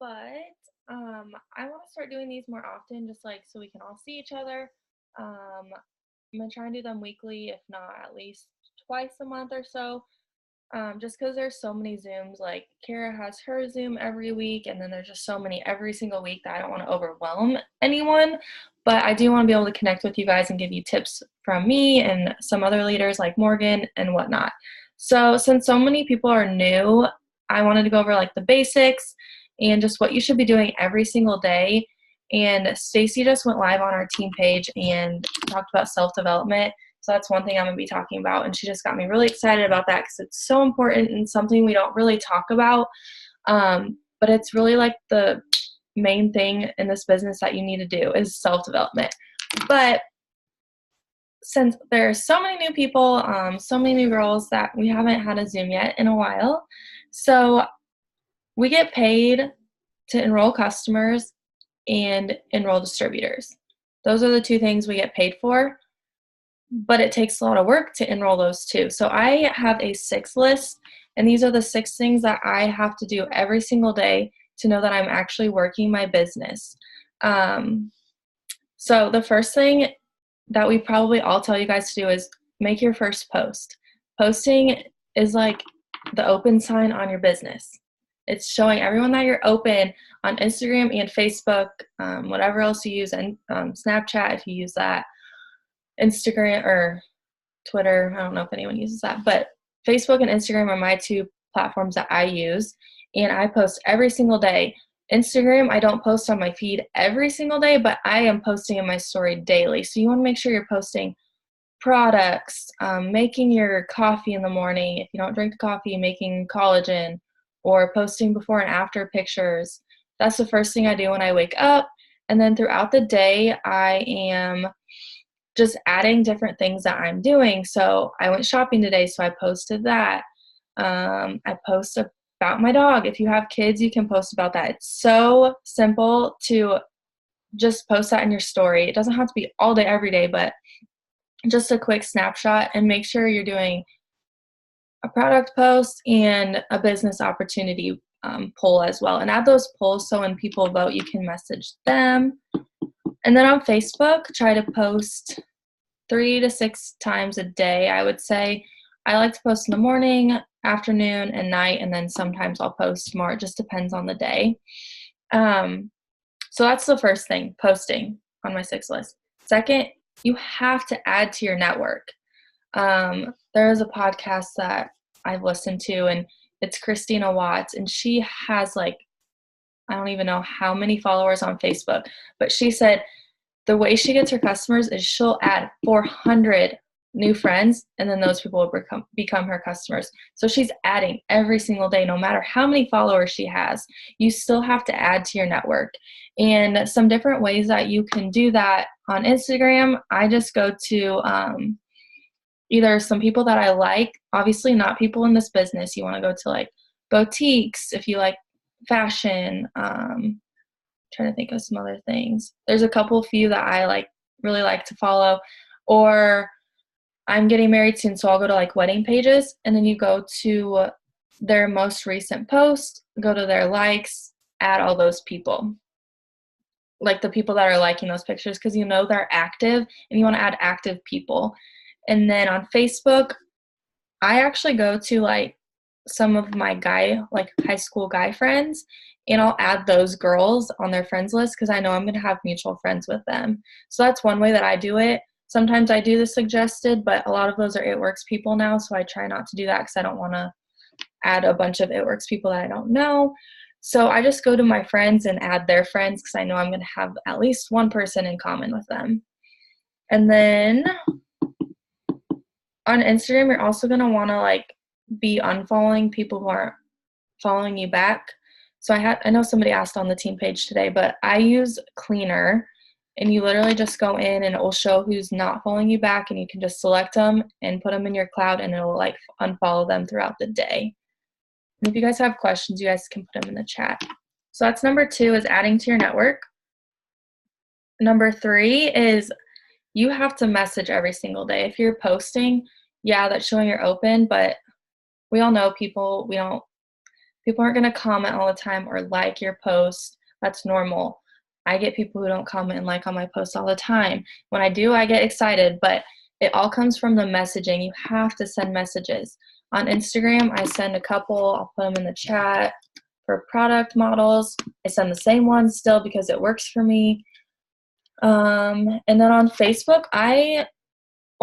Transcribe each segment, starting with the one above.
but I want to start doing these more often, just like so we can all see each other. I'm gonna try and do them weekly, if not at least twice a month or so. Just because there's so many Zooms, like Kara has her Zoom every week, and then there's just so many every single week that I don't want to overwhelm anyone. But I do want to be able to connect with you guys and give you tips from me and some other leaders like Morgan and whatnot. So since so many people are new, I wanted to go over like the basics and just what you should be doing every single day. And Stacy just went live on our team page and talked about self-development. So that's one thing I'm going to be talking about. And she just got me really excited about that because it's so important and something we don't really talk about. But it's really like the main thing in this business that you need to do is self-development. But since there's so many new people, so many new girls that we haven't had a Zoom yet in a while, so we get paid to enroll customers and enroll distributors. Those are the two things we get paid for, but it takes a lot of work to enroll those two. So I have a 6 list, and these are the 6 things that I have to do every single day to know that I'm actually working my business. So the first thing that we probably all tell you guys to do is make your first post. Posting is like the open sign on your business. It's showing everyone that you're open on Instagram and Facebook, whatever else you use, and Snapchat if you use that, Instagram or Twitter. I don't know if anyone uses that, but Facebook and Instagram are my 2 platforms that I use, and I post every single day. Instagram, I don't post on my feed every single day, but I am posting in my story daily. So you want to make sure you're posting products, making your coffee in the morning. If you don't drink the coffee, making collagen, or posting before and after pictures. That's the first thing I do when I wake up. And then throughout the day, I am just adding different things that I'm doing. So I went shopping today, so I posted that. I post about my dog. If you have kids, you can post about that. It's so simple to just post that in your story. It doesn't have to be all day, every day, but just a quick snapshot, and make sure you're doing a product post and a business opportunity poll as well. And add those polls so when people vote, you can message them. And then on Facebook, try to post 3 to 6 times a day, I would say. I like to post in the morning, afternoon, and night, and then sometimes I'll post more. It just depends on the day. So that's the first thing, posting on my 6 list. Second, you have to add to your network. There is a podcast that I've listened to, and it's Christina Watts, and she has like, I don't even know how many followers on Facebook, but she said the way she gets her customers is she'll add 400 new friends, and then those people will become her customers. So she's adding every single day, no matter how many followers she has. You still have to add to your network. And some different ways that you can do that on Instagram, I just go to either some people that I like, obviously not people in this business. You want to go to like boutiques if you like fashion. Trying to think of some other things. There's a few that I really like to follow. Or I'm getting married soon, so I'll go to like wedding pages, and then you go to their most recent post, go to their likes, add all those people, like the people that are liking those pictures, because you know they're active and you want to add active people. And then on Facebook, I actually go to like some of my high school guy friends, and I'll add those girls on their friends list because I know I'm going to have mutual friends with them. So that's one way that I do it. Sometimes I do the suggested, but a lot of those are It Works people now, so I try not to do that because I don't want to add a bunch of It Works people that I don't know. So I just go to my friends and add their friends because I know I'm going to have at least one person in common with them. And then on Instagram, you're also going to want to be unfollowing people who aren't following you back. So I know somebody asked on the team page today, but I use Cleaner, and you literally just go in and it will show who's not following you back, and you can just select them and put them in your cloud, and it will unfollow them throughout the day. And if you guys have questions, you guys can put them in the chat. So that's number 2, is adding to your network. Number 3 is you have to message every single day. If you're posting, yeah, that's showing you're open, but we all know people People aren't going to comment all the time or like your post. That's normal. I get people who don't comment and like on my posts all the time. When I do, I get excited, but it all comes from the messaging. You have to send messages. On Instagram, I send a couple. I'll put them in the chat. For product models, I send the same ones still because it works for me. And then on Facebook, I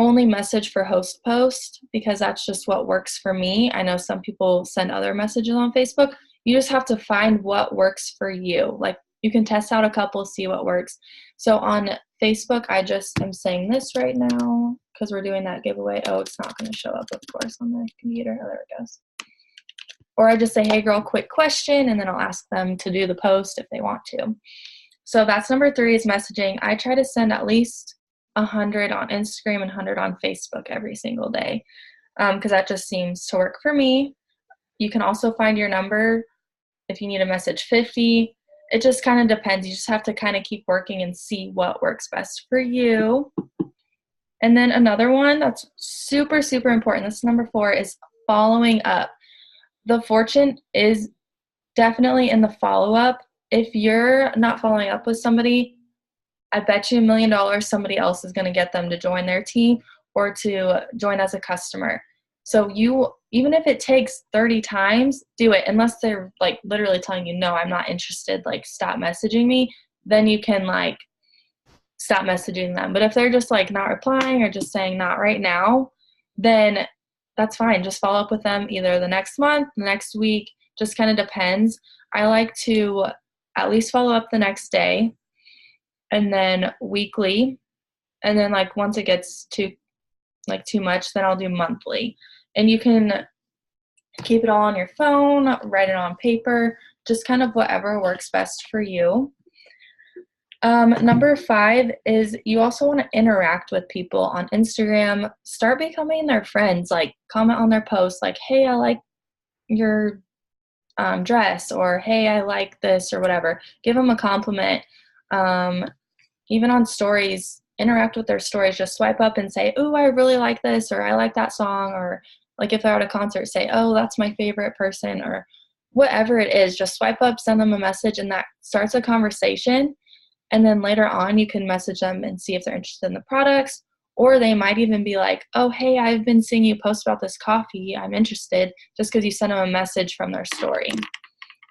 only message for host post because that's just what works for me. I know some people send other messages on Facebook. You just have to find what works for you. Like, you can test out a couple, see what works. So on Facebook, I just am saying this right now because we're doing that giveaway. Oh, it's not going to show up, of course, on my computer. Oh, there it goes. Or I just say, hey, girl, quick question, and then I'll ask them to do the post if they want to. So that's number 3 is messaging. I try to send at least 100 on Instagram and 100 on Facebook every single day because that just seems to work for me. You can also find your number if you need a message 50. It just kind of depends. You just have to kind of keep working and see what works best for you. And then another one that's super, super important, this is number 4, is following up. The fortune is definitely in the follow-up. If you're not following up with somebody, I bet you $1 million somebody else is going to get them to join their team or to join as a customer. So you, even if it takes 30 times, do it. Unless they're like literally telling you, no, I'm not interested, like stop messaging me, then you can like stop messaging them. But if they're just like not replying or just saying not right now, then that's fine. Just follow up with them either the next month, the next week, just kind of depends. I like to at least follow up the next day and then weekly. And then like once it gets too much, then I'll do monthly. And you can keep it all on your phone, write it on paper, just kind of whatever works best for you. Number 5 is you also want to interact with people on Instagram. Start becoming their friends. Like, comment on their posts like, hey, I like your dress, or hey, I like this, or whatever. Give them a compliment. Even on stories, interact with their stories. Just swipe up and say, ooh, I really like this, or I like that song, or like if they're at a concert, say, oh, that's my favorite person, or whatever it is. Just swipe up, send them a message, and that starts a conversation. And then later on, you can message them and see if they're interested in the products, or they might even be like, oh, hey, I've been seeing you post about this coffee. I'm interested, just because you sent them a message from their story.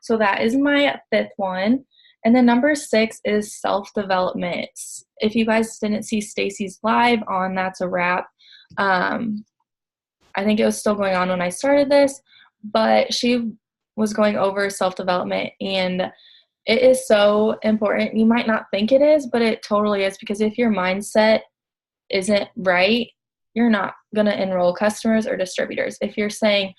So that is my 5th one. And then number 6 is self-development. If you guys didn't see Stacy's live on That's a Wrap, I think it was still going on when I started this, but she was going over self-development, and it is so important. You might not think it is, but it totally is, because if your mindset isn't right, you're not going to enroll customers or distributors. If you're saying,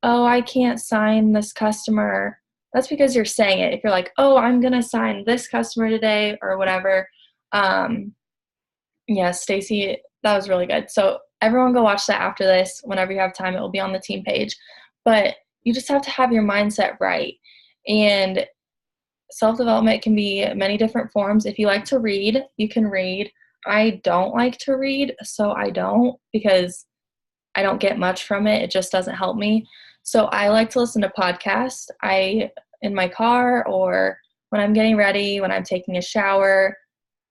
oh, I can't sign this customer, that's because you're saying it. If you're like, oh, I'm going to sign this customer today or whatever. Yeah, Stacy, that was really good. So everyone go watch that after this. Whenever you have time, it will be on the team page. But you just have to have your mindset right. And self-development can be many different forms. If you like to read, you can read. I don't like to read, so I don't, because I don't get much from it. It just doesn't help me. So I like to listen to podcasts. In my car, or when I'm getting ready, when I'm taking a shower,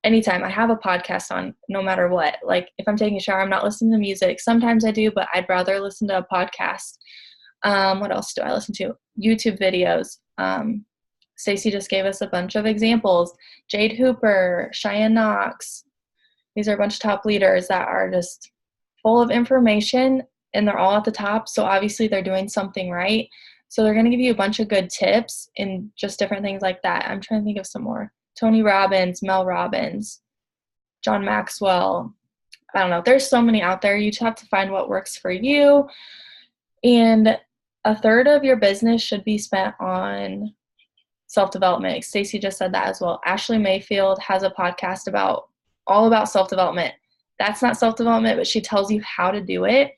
anytime I have a podcast on, no matter what. Like if I'm taking a shower, I'm not listening to music. Sometimes I do, but I'd rather listen to a podcast. What else do I listen to? YouTube videos. Stacy just gave us a bunch of examples. Jade Hooper, Cheyenne Knox. These are a bunch of top leaders that are just full of information, and they're all at the top. So obviously they're doing something right. So they're going to give you a bunch of good tips and just different things like that. I'm trying to think of some more. Tony Robbins, Mel Robbins, John Maxwell. I don't know. There's so many out there. You just have to find what works for you. And 1/3 of your business should be spent on self-development. Stacy just said that as well. Ashley Mayfield has a podcast all about self-development. That's not self-development, but she tells you how to do it.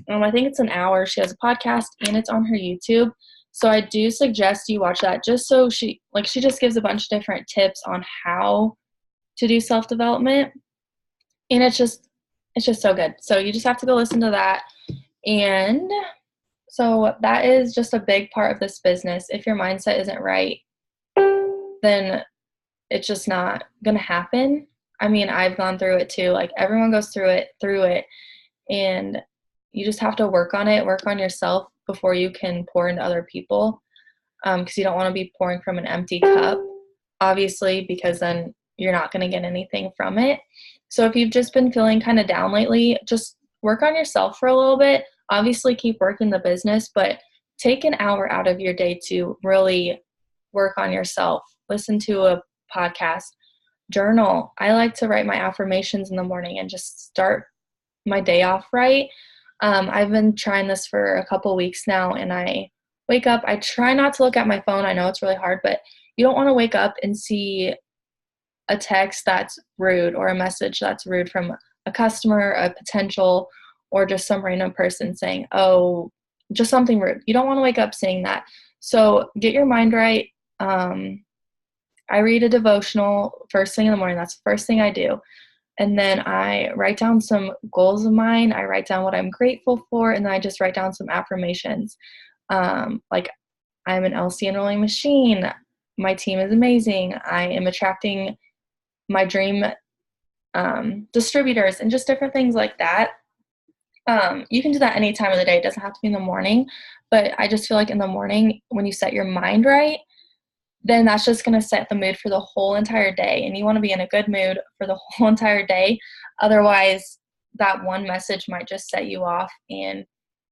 I think it's an hour. She has a podcast and it's on her YouTube. So I do suggest you watch that, just so she just gives a bunch of different tips on how to do self-development. And it's just so good. So you just have to go listen to that. And So that is just a big part of this business. If your mindset isn't right, then it's just not gonna happen. I mean, I've gone through it too. Like everyone goes through it, and you just have to work on it, work on yourself before you can pour into other people. Because you don't want to be pouring from an empty cup, obviously, because then you're not going to get anything from it. So if you've just been feeling kind of down lately, just work on yourself for a little bit. Obviously, keep working the business, but take an hour out of your day to really work on yourself. Listen to a podcast, journal. I like to write my affirmations in the morning and just start my day off right. I've been trying this for a couple weeks now, and I wake up. I try not to look at my phone. I know it's really hard, but you don't want to wake up and see a text that's rude or a message that's rude from a customer, a potential, or just some random person saying, oh, just something rude. You don't want to wake up seeing that. So get your mind right. I read a devotional first thing in the morning. That's the first thing I do. And then I write down some goals of mine. I write down what I'm grateful for, and then I just write down some affirmations. Like, I'm an LC enrolling machine. My team is amazing. I am attracting my dream distributors, and just different things like that. You can do that any time of the day. It doesn't have to be in the morning, but I just feel like in the morning, when you set your mind right, then that's just going to set the mood for the whole entire day. And you want to be in a good mood for the whole entire day. Otherwise, that one message might just set you off, and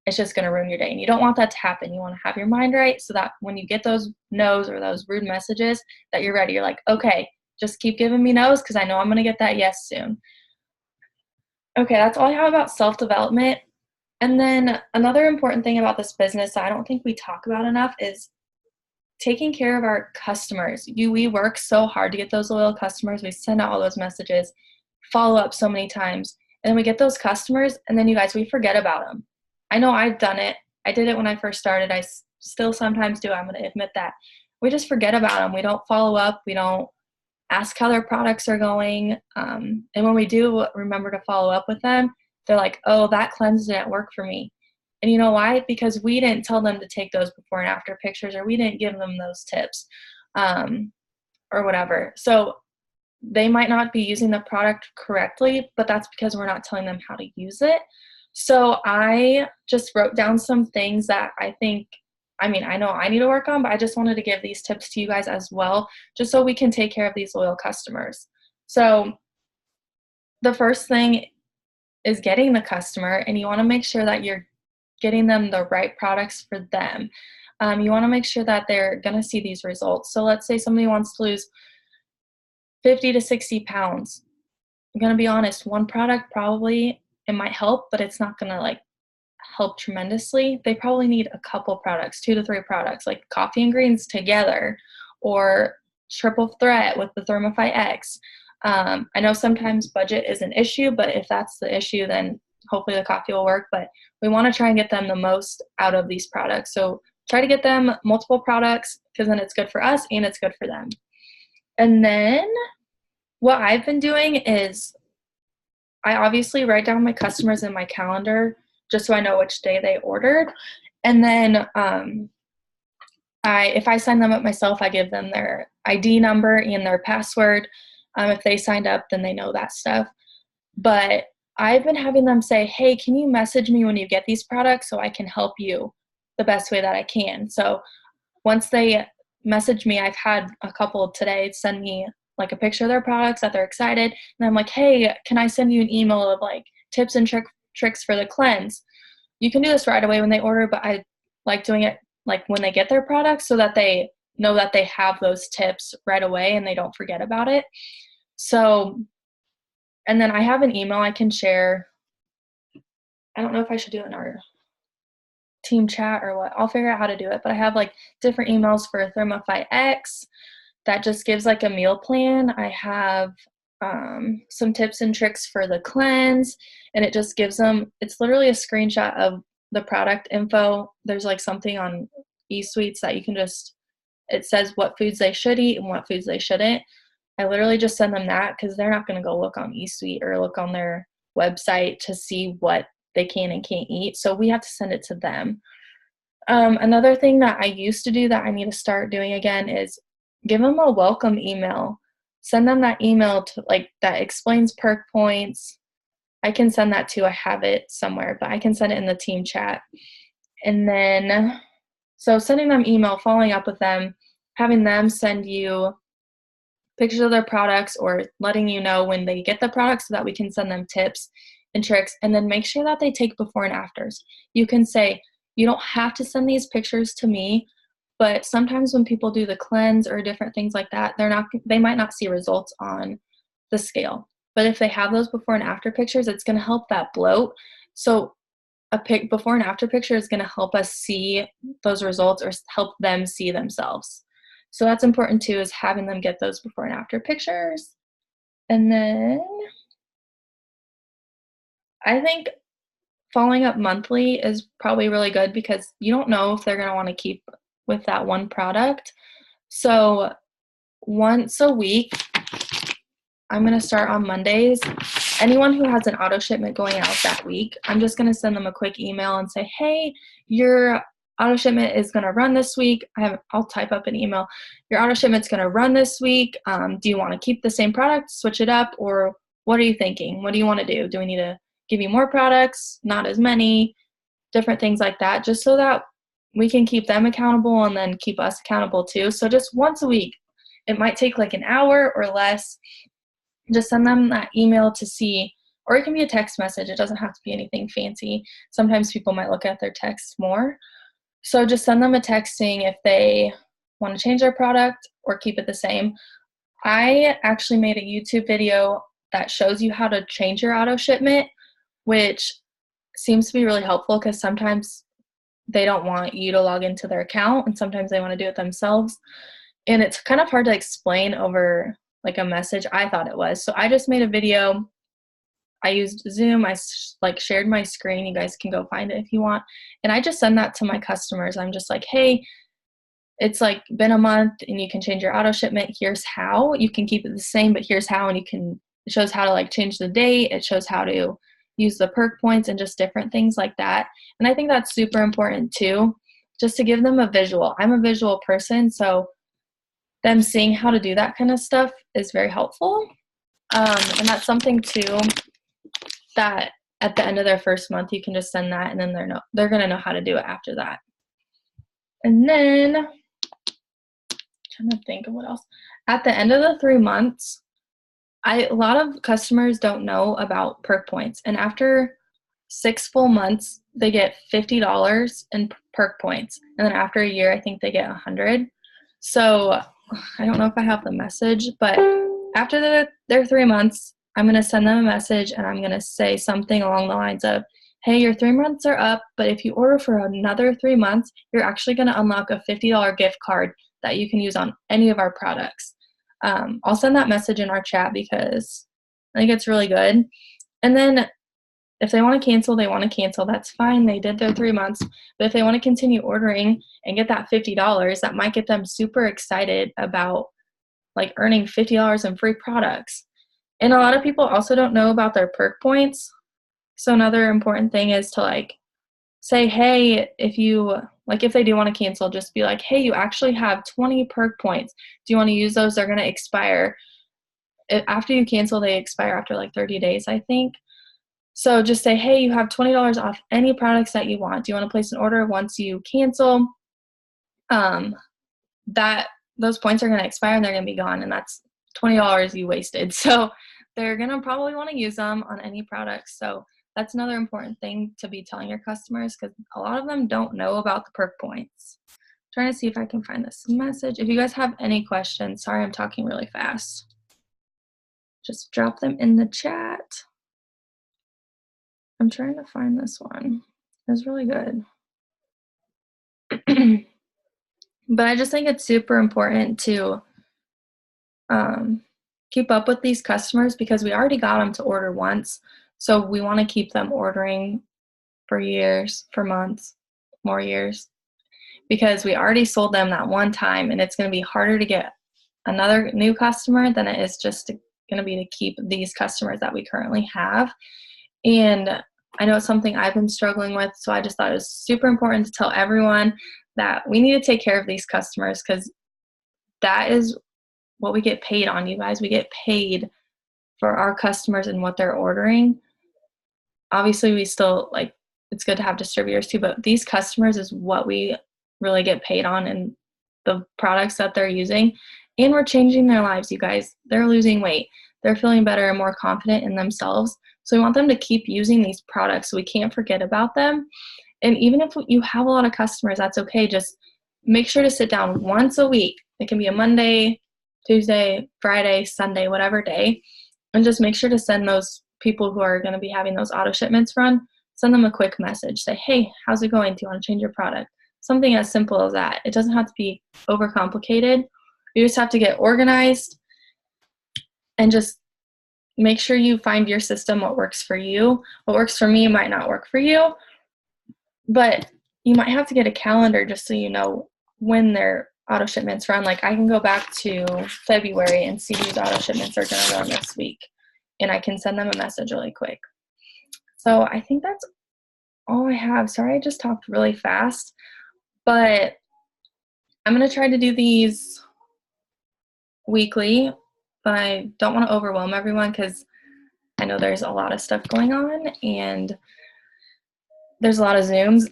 it's just going to ruin your day. And you don't want that to happen. You want to have your mind right so that when you get those no's or those rude messages, that you're ready. You're like, okay, just keep giving me no's because I know I'm going to get that yes soon. Okay, that's all I have about self-development. And then another important thing about this business that I don't think we talk about enough is taking care of our customers. We work so hard to get those loyal customers. We send out all those messages, follow up so many times, and then we get those customers, and then you guys, we forget about them. I know I've done it. I did it when I first started. I still sometimes do. I'm going to admit that. We just forget about them. We don't follow up. We don't ask how their products are going. And when we do remember to follow up with them, they're like, oh, that cleanse didn't work for me. And you know why? Because we didn't tell them to take those before and after pictures, or we didn't give them those tips, or whatever. So they might not be using the product correctly, but that's because we're not telling them how to use it. So I just wrote down some things that I know I need to work on, but I just wanted to give these tips to you guys as well, just so we can take care of these loyal customers. So the first thing is getting the customer, and you want to make sure that you're getting them the right products for them. You want to make sure that they're going to see these results. So let's say somebody wants to lose 50 to 60 pounds. I'm going to be honest, one product probably, it might help, but it's not going to help tremendously. They probably need a couple products, 2 to 3 products, like coffee and greens together, or triple threat with the Thermify X. I know sometimes budget is an issue, but if that's the issue, then hopefully the coffee will work. But we want to try and get them the most out of these products. So try to get them multiple products, because then it's good for us and it's good for them. And then what I've been doing is I obviously write down my customers in my calendar just so I know which day they ordered. And then if I sign them up myself, I give them their ID number and their password. If they signed up, then they know that stuff. But I've been having them say, hey, can you message me when you get these products so I can help you the best way that I can? So once they message me, I've had a couple today send me a picture of their products that they're excited. And I'm like, hey, can I send you an email of tips and tricks for the cleanse? You can do this right away when they order, but I like doing it when they get their products so that they know that they have those tips right away and they don't forget about it. So, and then I have an email I can share. I don't know if I should do it in our team chat or what. I'll figure out how to do it. But I have different emails for Thermify X that just gives a meal plan. I have some tips and tricks for the cleanse, and it just gives them, it's literally a screenshot of the product info. There's something on eSweets that you can it says what foods they should eat and what foods they shouldn't. I literally just send them that because they're not going to go look on eSweet or look on their website to see what they can and can't eat. So we have to send it to them. Another thing that I used to do that I need to start doing again is give them a welcome email. Send them that email to like that explains perk points. I can send that too. I have it somewhere, but I can send it in the team chat. And then, so sending them email, following up with them, having them send you pictures of their products or letting you know when they get the products so that we can send them tips and tricks, and then make sure that they take before and afters. You can say, you don't have to send these pictures to me, but sometimes when people do the cleanse or different things like that, they might not see results on the scale. But if they have those before and after pictures, it's going to help that bloat. So a before and after picture is going to help us see those results or help them see themselves. So that's important too, is having them get those before and after pictures. And then I think following up monthly is probably really good because you don't know if they're going to want to keep with that one product. So once a week, I'm going to start on Mondays. Anyone who has an auto shipment going out that week, I'm just going to send them a quick email and say, hey, your auto shipment is going to run this week. I'll type up an email. Your auto shipment's going to run this week. Do you want to keep the same product, switch it up, or what are you thinking? What do you want to do? Do we need to give you more products, not as many, different things like that, just so that we can keep them accountable and then keep us accountable too. So just once a week, it might take like an hour or less. Just send them that email to see, or it can be a text message. It doesn't have to be anything fancy. Sometimes people might look at their texts more. So just send them a texting if they want to change their product or keep it the same. I actually made a YouTube video that shows you how to change your auto shipment, which seems to be really helpful because sometimes they don't want you to log into their account and sometimes they want to do it themselves. And it's kind of hard to explain over like a message. I thought it was. So I just made a video. I used Zoom. I shared my screen. You guys can go find it if you want. And I just send that to my customers. I'm just like, hey, it's like been a month and you can change your auto shipment. Here's how. You can keep it the same, but here's how. And it shows how to like change the date. It shows how to use the perk points and just different things like that. And I think that's super important too, just to give them a visual. I'm a visual person, so them seeing how to do that kind of stuff is very helpful. And that's something too that at the end of their first month, you can just send that and then they're going to know how to do it after that. And then, I'm trying to think of what else. At the end of the 3 months, a lot of customers don't know about perk points. And after 6 full months, they get $50 in perk points. And then after a year, I think they get $100. So I don't know if I have the message, but after their 3 months, I'm going to send them a message and I'm going to say something along the lines of, hey, your 3 months are up, but if you order for another 3 months, you're actually going to unlock a $50 gift card that you can use on any of our products. I'll send that message in our chat because I think it's really good. And then if they want to cancel, they want to cancel. That's fine. They did their 3 months. But if they want to continue ordering and get that $50, that might get them super excited about like earning $50 in free products. And a lot of people also don't know about their perk points. So another important thing is to like say, hey, if they do want to cancel, just be like, hey, you actually have 20 perk points. Do you want to use those? They're going to expire. After you cancel, they expire after like 30 days, I think. So just say, hey, you have $20 off any products that you want. Do you want to place an order once you cancel? Those points are going to expire and they're going to be gone, and that's $20 you wasted. So they're going to probably want to use them on any products. So that's another important thing to be telling your customers because a lot of them don't know about the perk points. I'm trying to see if I can find this message. If you guys have any questions, sorry I'm talking really fast, just drop them in the chat. I'm trying to find this one. It's really good. But I just think it's super important to keep up with these customers because we already got them to order once. So we want to keep them ordering for years, for months, more years, because we already sold them that one time, and it's going to be harder to get another new customer than it is just going to be to keep these customers that we currently have. And I know it's something I've been struggling with, so I just thought it was super important to tell everyone that we need to take care of these customers, because that is what we get paid on, you guys. We get paid for our customers and what they're ordering. Obviously, we still, like, it's good to have distributors too, but these customers is what we really get paid on, and the products that they're using. And we're changing their lives, you guys. They're losing weight. They're feeling better and more confident in themselves. So we want them to keep using these products. So we can't forget about them. And even if you have a lot of customers, that's okay. Just make sure to sit down once a week. It can be a Monday, Tuesday, Friday, Sunday, whatever day. And just make sure to send those people who are going to be having those auto shipments run, send them a quick message. Say, hey, how's it going? Do you want to change your product? Something as simple as that. It doesn't have to be overcomplicated. You just have to get organized and just make sure you find your system, what works for you. What works for me might not work for you, but you might have to get a calendar just so you know when their auto shipments run. Like, I can go back to February and see whose auto shipments are going to run this week, and I can send them a message really quick. So I think that's all I have. Sorry, I just talked really fast, but I'm going to try to do these weekly, but I don't want to overwhelm everyone because I know there's a lot of stuff going on and there's a lot of Zooms.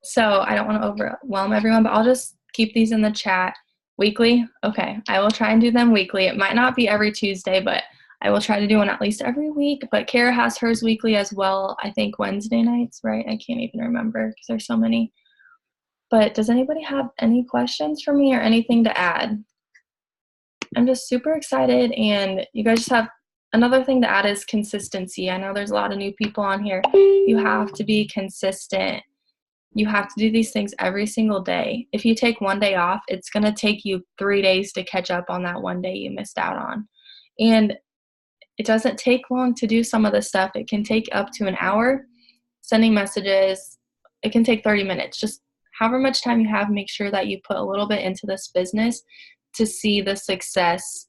So I don't want to overwhelm everyone, but I'll just keep these in the chat weekly. Okay, I will try and do them weekly. It might not be every Tuesday, but I will try to do one at least every week. But Kara has hers weekly as well. I think Wednesday nights, right? I can't even remember because there's so many. But does anybody have any questions for me or anything to add? I'm just super excited, and you guys just have another thing to add is consistency. I know there's a lot of new people on here. You have to be consistent. You have to do these things every single day. If you take one day off, it's going to take you 3 days to catch up on that one day you missed out on. And it doesn't take long to do some of this stuff. It can take up to an hour. Sending messages, it can take 30 minutes. Just however much time you have, make sure that you put a little bit into this business to see the success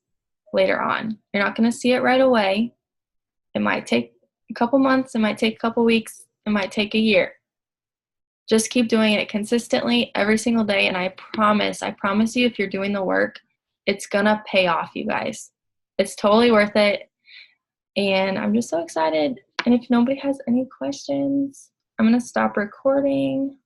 later on. You're not going to see it right away. It might take a couple months. It might take a couple weeks. It might take a year. Just keep doing it consistently every single day, and I promise you, if you're doing the work, it's going to pay off, you guys. It's totally worth it, and I'm just so excited. And if nobody has any questions, I'm going to stop recording.